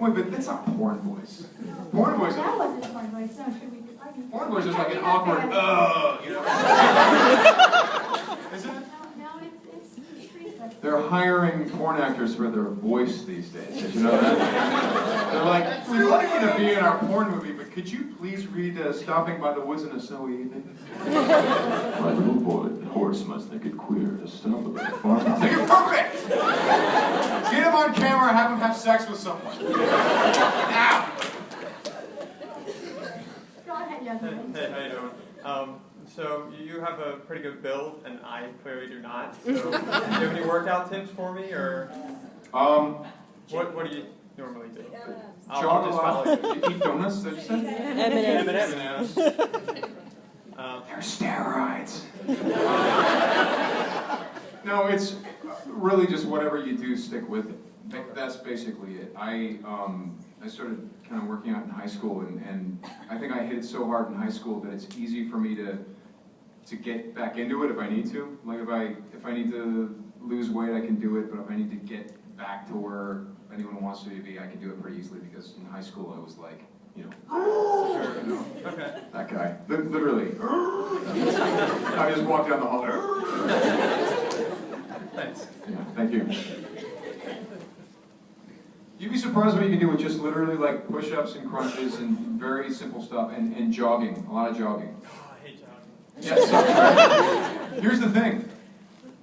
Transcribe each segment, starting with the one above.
Wait, but that's not porn voice. Porn voice. That wasn't a porn voice. No, should we? Porn voice is like an awkward, you know. Is it? No, it's pretty special. They're hiring porn actors for their voice these days. Did you know that? They're like, we want you to be in our porn movie, but could you please read Stopping by the Woods in a Snowy Evening? My little boy, the horse must think it queer to stop at the farmhouse. You're perfect! Get him on camera, have him have sex with someone. Now! Go ahead, young man. Hey, how you doing? So you have a pretty good build, and I clearly do not. So do you have any workout tips for me, or what do you normally do? Jog a lot. You eat donuts, did you say? M&M's. They're steroids. No, it's really just whatever you do, stick with it. That's basically it. I started kind of working out in high school, and I think I hit it so hard in high school that it's easy for me to get back into it if I need to. Like if I need to lose weight, I can do it, but if I need to get back to where anyone wants me to be, I can do it pretty easily, because in high school I was like, you know, Okay. that guy. Literally. I just walked down the hall. Thanks. Yeah, thank you. You'd be surprised what you can do with just literally like push-ups and crunches and very simple stuff, and jogging, a lot of jogging. Oh, I hate jogging. Yes, right? Here's the thing.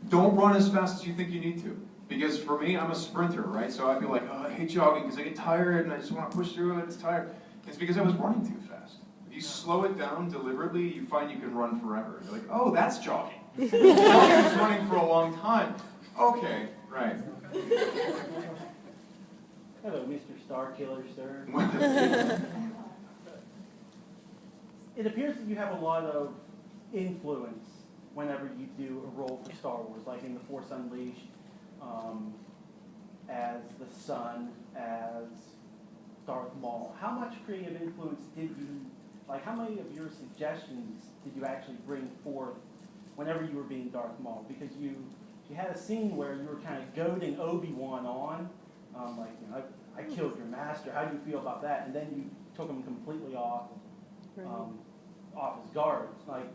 Don't run as fast as you think you need to. Because for me, I'm a sprinter, right? So I'd be like, oh, I hate jogging because I get tired and I just want to push through it, it's tired. It's because I was running too fast. If you slow it down deliberately, you find you can run forever. You're like, oh, that's jogging. Jogging is running for a long time. Okay, right. Hello, Mr. Star Killer, sir. It appears that you have a lot of influence whenever you do a role for Star Wars, like in The Force Unleashed, as the Son, as Darth Maul. How much creative influence did you, like how many of your suggestions did you actually bring forth whenever you were being Darth Maul? Because you had a scene where you were kind of goading Obi-Wan on, like, you know, I killed your master, how do you feel about that? And then you took him completely off his guard. Like,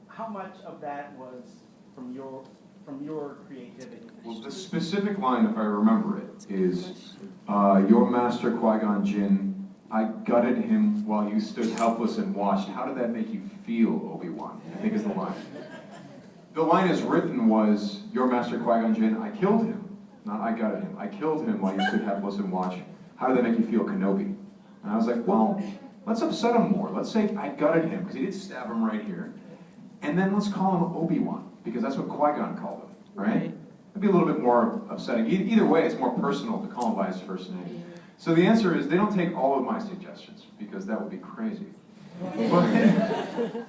how much of that was from your creativity? Well, the specific line, if I remember it, is, your master Qui-Gon Jinn, I gutted him while you stood helpless and watched. How did that make you feel, Obi-Wan? I think is the line. The line as written was, your master Qui-Gon Jinn, I killed him. Not I gutted him. I killed him while you stood helpless and watched. How did that make you feel, Kenobi? And I was like, well, let's upset him more. Let's say I gutted him, because he did stab him right here. And then let's call him Obi-Wan, because that's what Qui-Gon called him, right? It'd be a little bit more upsetting. Either way, it's more personal to call him by his first name. So the answer is, they don't take all of my suggestions, because that would be crazy.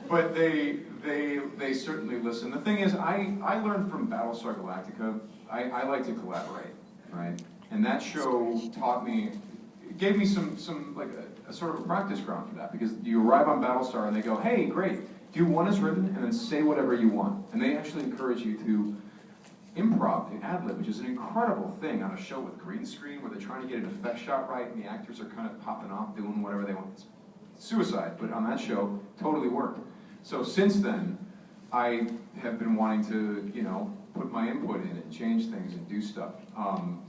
But they certainly listen. The thing is, I learned from Battlestar Galactica, I like to collaborate, right? And that show taught me, it gave me some like a sort of a practice ground for that, because you arrive on Battlestar and they go, hey, great, do one as written and then say whatever you want. And they actually encourage you to improv, the ad-lib, which is an incredible thing on a show with green screen where they're trying to get an effect shot right and the actors are kind of popping off doing whatever they want. It's suicide, but on that show, totally worked. So since then, I have been wanting to, you know, put my input in and change things and do stuff.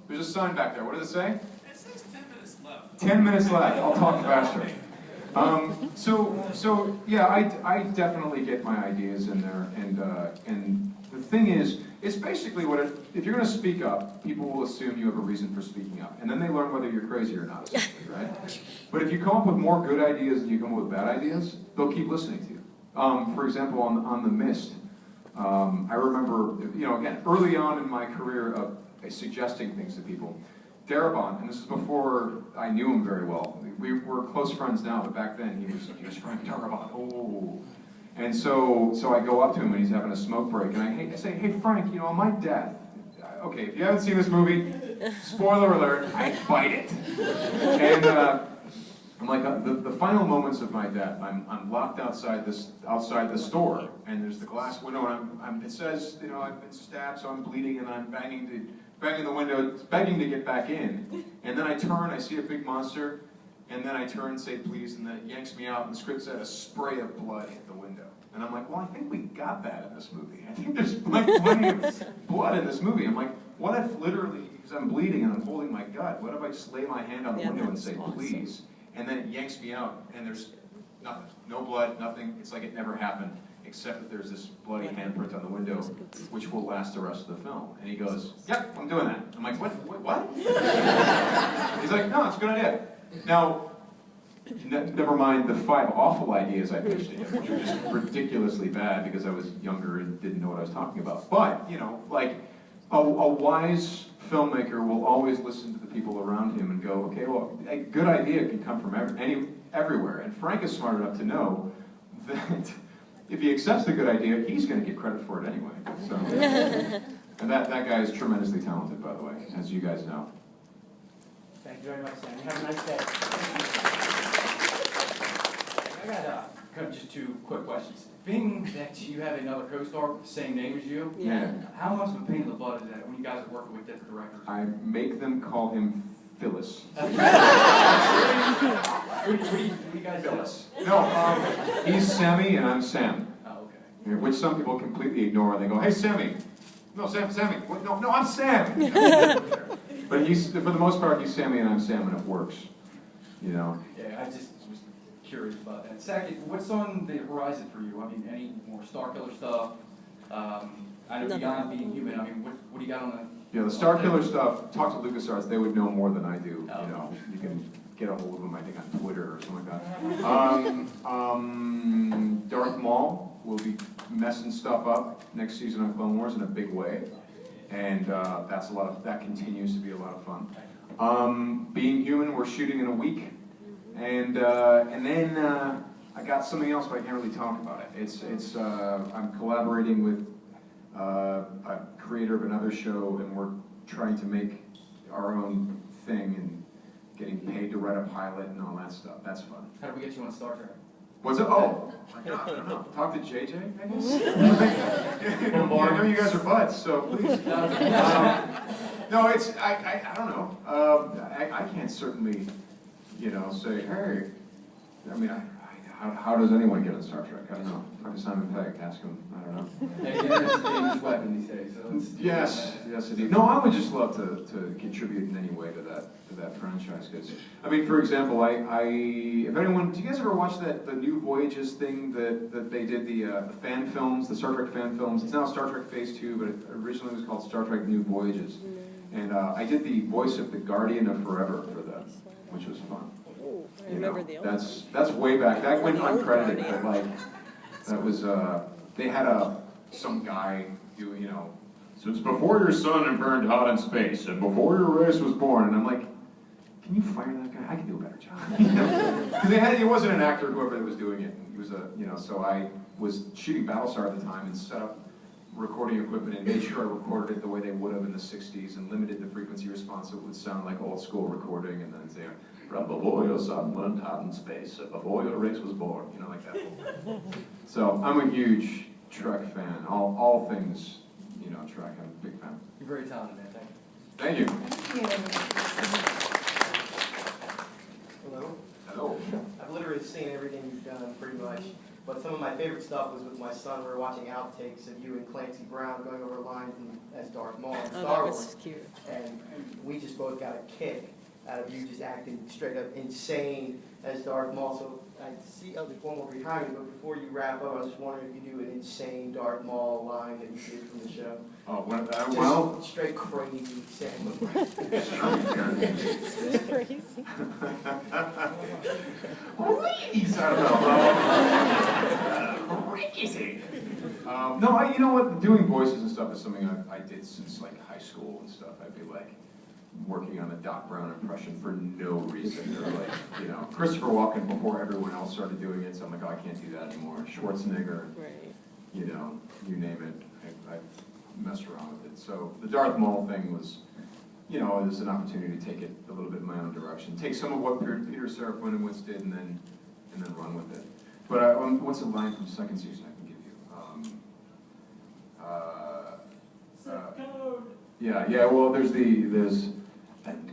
There's a sign back there. What does it say? It says 10 minutes left. 10 minutes left. I'll talk faster. So yeah, I definitely get my ideas in there, and the thing is, it's basically what if you're going to speak up, people will assume you have a reason for speaking up, and then they learn whether you're crazy or not, essentially, right? But if you come up with more good ideas than you come up with bad ideas, they'll keep listening to you. For example, on The Mist, I remember, you know, again, early on in my career of suggesting things to people, Darabont, and this is before I knew him very well. We're close friends now, but back then he was Frank Darabont. Oh. And so I go up to him when he's having a smoke break, and I say, hey Frank, you know, on my death, okay, if you haven't seen this movie, spoiler alert, I bite it. And I'm like, the final moments of my death, I'm locked outside the store, and there's the glass window, and it says, you know, I've been stabbed, so I'm bleeding, and I'm banging banging the window, begging to get back in. And then I turn, I see a big monster, and then I turn and say please, and then it yanks me out, and the script said a spray of blood hit the window. And I'm like, well, I think we got that in this movie. I think there's like plenty of blood in this movie. I'm like, what if literally, because I'm bleeding and I'm holding my gut, what if I just lay my hand on the window and say please, and then it yanks me out, and there's nothing, no blood, nothing. It's like it never happened, except that there's this bloody handprint on the window, which will last the rest of the film. And he goes, yep, I'm doing that. I'm like, what? He's like, no, it's a good idea. Now, never mind the 5 awful ideas I pitched to him, which were just ridiculously bad because I was younger and didn't know what I was talking about. But, you know, like, a wise filmmaker will always listen to the people around him and go, okay, well, a good idea can come from everywhere. And Frank is smart enough to know that if he accepts the good idea, he's going to get credit for it anyway. So, and that guy is tremendously talented, by the way, as you guys know. Thank you very much, Sam. Have a nice day. I got kind of just 2 quick questions. Being that you have another co-star with the same name as you, Yeah. how much of a pain in the butt is that when you guys are working with different directors? I make them call him Phyllis. What do you guys do? Phyllis. No, he's Sammy and I'm Sam. Oh, okay. Which some people completely ignore. They go, hey, Sammy. No, Sammy. What? No, I'm Sam. But for the most part, he's Sammy and I'm Sam, and it works. You know? Yeah, I just was curious about that. Second, what's on the horizon for you? I mean, any more Star Killer stuff? I know beyond being human, I mean, what do you got on the... Yeah, the Star Killer stuff, talk to LucasArts, they would know more than I do. Oh. You know, you can get a hold of them, I think, on Twitter or something like that. Darth Maul will be messing stuff up next season on Clone Wars in a big way. And that continues to be a lot of fun. Being Human, we're shooting in a week. And then I got something else, but I can't really talk about it. I'm collaborating with a creator of another show, and we're trying to make our own thing and getting paid to write a pilot and all that stuff. That's fun. How do we get you on Star Trek? What's it? Oh, my God, I don't know. Talk to JJ, I guess? I know you guys are buds, so please. No, I don't know. I can't certainly, say, hey, I mean, how does anyone get on Star Trek? I don't know. Talk to Simon Pegg, ask him. I don't know. Hey, internet's a dangerous weapon these days, so it's... Yes, indeed. No, I would just love to contribute in any way to that franchise. Because, I mean, for example, if anyone, do you guys ever watch the New Voyages thing that they did, the fan films, the Star Trek fan films? It's now Star Trek Phase 2, but it originally was called Star Trek New Voyages. And I did the voice of the Guardian of Forever for that, which was fun. I remember the old That's way back. That went The old uncredited, Guardian. but like, that was, they had some guy do, since before your sun burned hot in space and before your race was born, and I'm like, can you fire that guy? I can do a better job. Because he wasn't an actor, whoever was doing it. He was so I was shooting Battlestar at the time and set up recording equipment and made sure I recorded it the way they would have in the 60s and limited the frequency response so it would sound like old school recording, and then say, from before your sun burned hot in space, before your race was born, like that. So I'm a huge Trek fan. All things, Trek. I'm a big fan. You're very talented, man. Thank you. Thank you. Hello. Hello. I've literally seen everything you've done pretty much, but some of my favorite stuff was with my son. We were watching outtakes of you and Clancy Brown going over lines as Darth Maul in Oh, Star that Wars, was cute. and we just both got a kick out of you just acting straight up insane as Darth Maul. So I see there's one more behind you, but before you wrap up, I was just wondering if you do an insane Darth Maul line that you did from the show. Oh, Just well. straight crazy Sam. It's crazy. Please, I don't know. Crazy. No, you know what? Doing voices and stuff is something I did since like high school and stuff. I'd be like working on a Doc Brown impression for no reason. Or like, Christopher Walken before everyone else started doing it. So I'm like, oh, I can't do that anymore. Schwarzenegger, Right. you name it. I messed around with it. So the Darth Maul thing was, it was an opportunity to take it a little bit in my own direction. Take some of what Peter Serafinowicz did and then run with it. But what's a line from second season I can give you? Yeah, well, there's and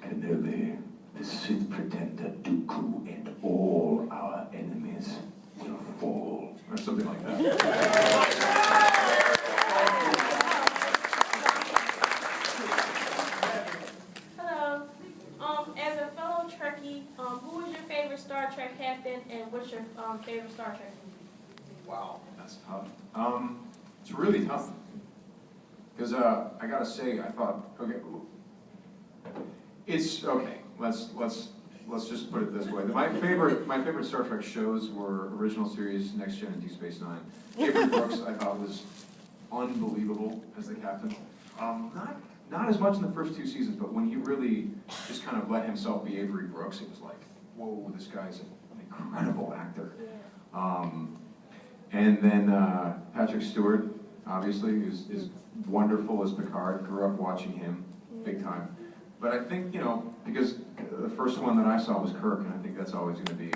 Kenobi, the Sith pretender Dooku, and all our enemies will fall, or something like that. Hello. As a fellow Trekkie, who is your favorite Star Trek captain, and what's your favorite Star Trek movie? Wow, that's tough. It's really tough. Because I gotta say, I thought, okay, it's okay. Let's just put it this way. My favorite Star Trek shows were original series, Next Gen, and Deep Space Nine. Avery Brooks I thought was unbelievable as the captain. Not as much in the first 2 seasons, but when he really just kind of let himself be Avery Brooks, it was like, whoa, this guy's an incredible actor. And then Patrick Stewart, obviously, is wonderful as Picard. Grew up watching him big time. But I think, because the first one that I saw was Kirk, and I think that's always going to be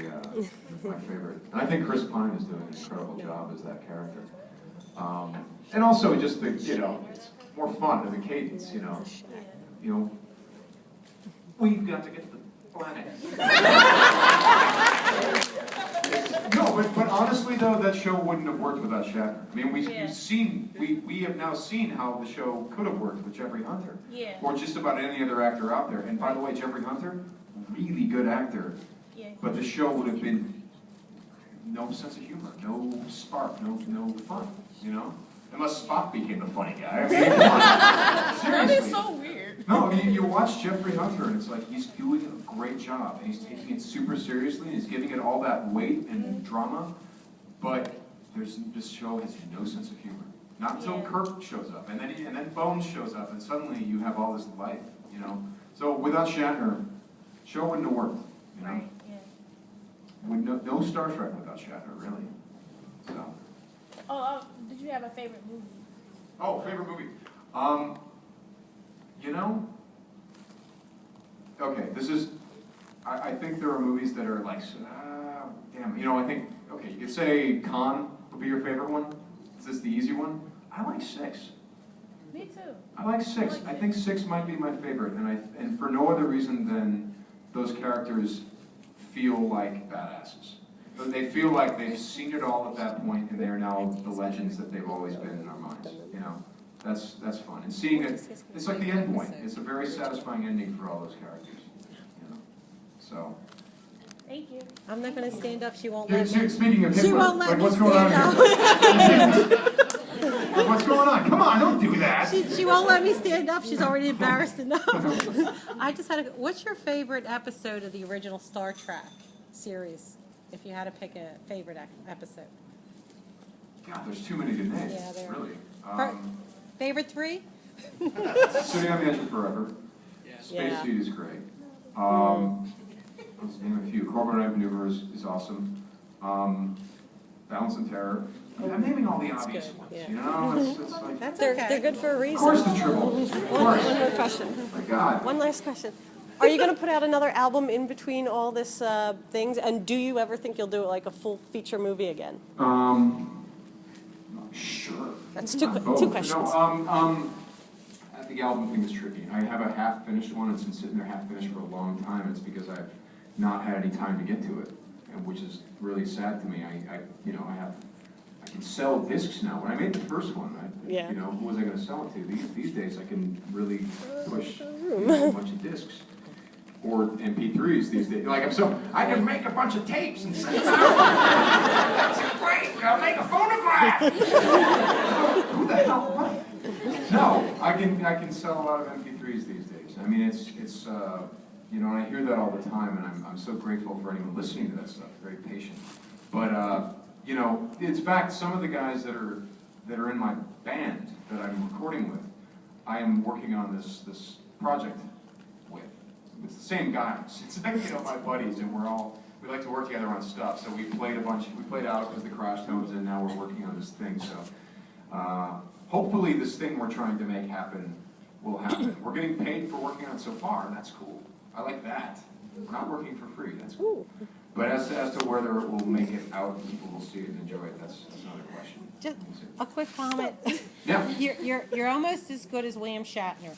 my favorite. And I think Chris Pine is doing an incredible job as that character. And also just the, it's more fun, the cadence, we've got to get the planet. No, but honestly though, that show wouldn't have worked without Shatner. I mean, we have now seen how the show could have worked with Jeffrey Hunter. Yeah. Or just about any other actor out there. And by the way, Jeffrey Hunter, really good actor. Yeah. But the show would have been no sense of humor, no spark, no fun, Unless Spock became the funny guy. I mean, come on. Seriously. That is so weird. No, you watch Jeffrey Hunter, and it's like he's doing a great job, and he's taking it super seriously, and he's giving it all that weight and drama, but this show has no sense of humor. Not until Kirk shows up, and then Bones shows up, and suddenly you have all this life, So without Shatner, show wouldn't have worked, Right, yeah. With no Star Trek without Shatner, really. So. Did you have a favorite movie? Oh, favorite movie. Okay, this is, I think there are movies that are like, damn, I think, okay, you could say Con would be your favorite one. Is this the easy one? I like 6. Me too. I like 6. I think 6 might be my favorite, and for no other reason than those characters feel like badasses. But they feel like they've seen it all at that point, and they're now the legends that they've always been in our minds. That's fun. And seeing it, it's like the end point. It's a very satisfying ending for all those characters. So. Thank you. I'm not going to stand up. She won't let me. Speaking of Hitler, She won't let me what's going on stand here? What's going on? Come on, don't do that. She won't let me stand up. She's already embarrassed enough. I just had what's your favorite episode of the original Star Trek series? If you had to pick a favorite episode. God, there's too many to name. Yeah, there are. Really. Favorite 3? Sitting on the Edge of Forever. Spacesuit is great. Let's name a few. Corbin Knight Maneuvers is awesome. Balance and Terror. I'm naming all the obvious ones. Yeah. It's like. That's okay. They're good for a Of reason. course, the Tribbles. Of course. One more question. Oh my God. One last question. Are you going to put out another album in between all this things? And do you ever think you'll do like a full feature movie again? Sure. That's Not two both. questions. No, the album thing is tricky. I have a half-finished one. It's been sitting there half-finished for a long time. It's because I've not had any time to get to it, and which is really sad to me. I can sell discs now. When I made the first one, who was I going to sell it to? These days, I can really push a bunch of discs. Or MP3s these days. I can make a bunch of tapes and send them out. That's great. I'll make a phonograph. Who the hell? What? No, I can sell a lot of MP3s these days. I mean, it's and I hear that all the time, and I'm so grateful for anyone listening to that stuff. Very patient. But in fact, some of the guys that are in my band that I'm recording with, I am working on this project with. It's the same guys. It's like, my buddies, and we like to work together on stuff. So we played out because the Crash Tones, and now we're working on this thing. So hopefully this thing we're trying to make happen will happen. We're getting paid for working on it so far, and that's cool. I like that. We're not working for free, that's cool. But as to whether it will make it out and people will see it and enjoy it, that's another question. Just a quick comment. Yeah. You're almost as good as William Shatner.